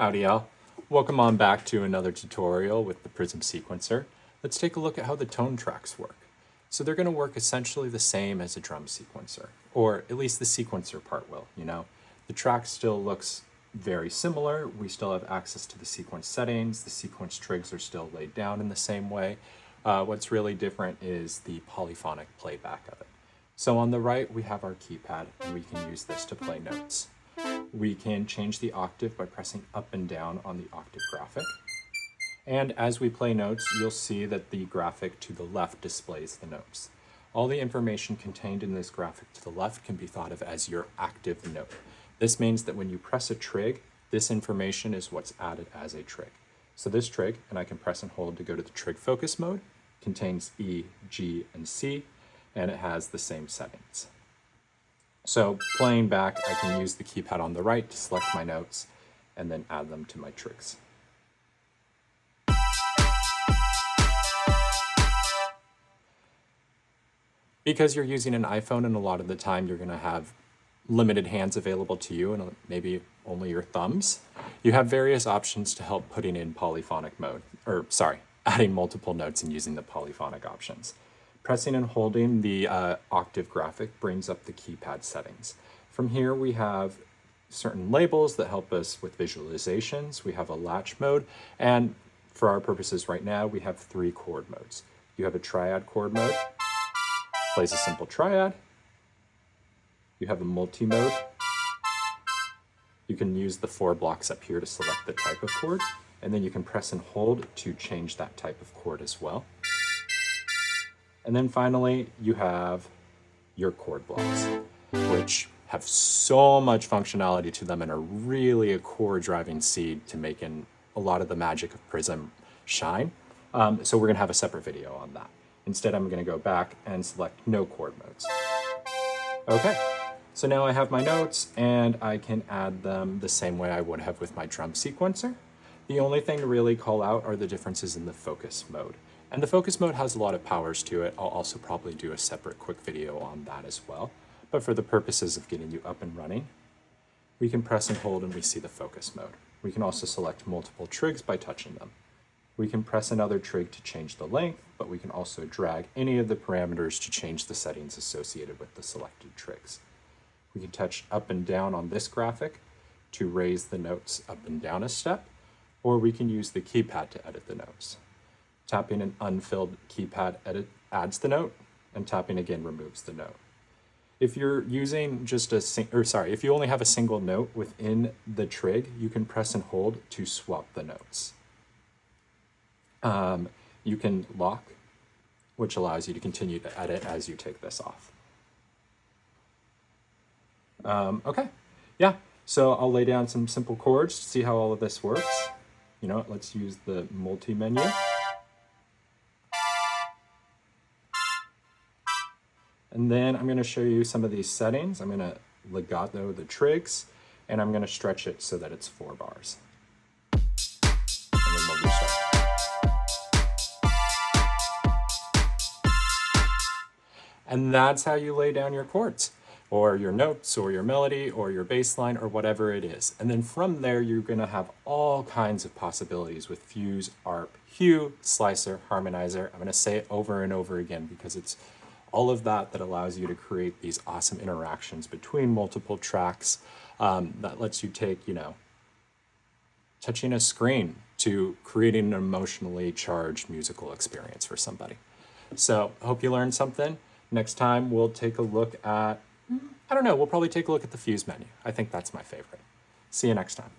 Howdy y'all. Welcome on back to another tutorial with the Prism sequencer. Let's take a look at how the tone tracks work. So they're going to work essentially the same as a drum sequencer, or at least the sequencer part will, you know. The track still looks very similar. We still have access to the sequence settings. The sequence trigs are still laid down in the same way. What's really different is the polyphonic playback of it. So on the right, we have our keypad, and we can use this to play notes. We can change the octave by pressing up and down on the octave graphic. And as we play notes, you'll see that the graphic to the left displays the notes. All the information contained in this graphic to the left can be thought of as your active note. This means that when you press a trig, this information is what's added as a trig. So this trig, and I can press and hold to go to the trig focus mode, contains E, G, and C, and it has the same settings. So playing back, I can use the keypad on the right to select my notes and then add them to my trigs. Because you're using an iPhone and a lot of the time you're going to have limited hands available to you and maybe only your thumbs, you have various options to help putting in polyphonic mode, adding multiple notes and using the polyphonic options. Pressing and holding the octave graphic brings up the keypad settings. From here we have certain labels that help us with visualizations. We have a latch mode, and for our purposes right now, we have 3 chord modes. You have a triad chord mode, plays a simple triad. You have a multi-mode. You can use the 4 blocks up here to select the type of chord, and then you can press and hold to change that type of chord as well. And then finally, you have your chord blocks, which have so much functionality to them and are really a core driving seed to making a lot of the magic of Prism shine. So we're gonna have a separate video on that. Instead, I'm gonna go back and select no chord modes. Okay, so now I have my notes and I can add them the same way I would have with my drum sequencer. The only thing to really call out are the differences in the focus mode. And the focus mode has a lot of powers to it. I'll also probably do a separate quick video on that as well. But for the purposes of getting you up and running, we can press and hold and we see the focus mode. We can also select multiple trigs by touching them. We can press another trig to change the length, but we can also drag any of the parameters to change the settings associated with the selected trigs. We can touch up and down on this graphic to raise the notes up and down a step, or we can use the keypad to edit the notes. Tapping an unfilled keypad edit adds the note, and tapping again removes the note. If you're using just if you only have a single note within the trig, you can press and hold to swap the notes. You can lock, which allows you to continue to edit as you take this off. Okay, yeah, so I'll lay down some simple chords to see how all of this works. You know what, let's use the multi-menu. And then I'm going to show you some of these settings. I'm going to legato the trigs, and I'm going to stretch it so that it's 4 bars. And then we'll restart. And that's how you lay down your chords, or your notes, or your melody, or your bass line, or whatever it is. And then from there, you're going to have all kinds of possibilities with fuse, arp, hue, slicer, harmonizer. I'm going to say it over and over again because it's all of that allows you to create these awesome interactions between multiple tracks that lets you take, you know, touching a screen to creating an emotionally charged musical experience for somebody. So I hope you learned something. Next time we'll take a look at, we'll probably take a look at the fuse menu. I think that's my favorite. See you next time.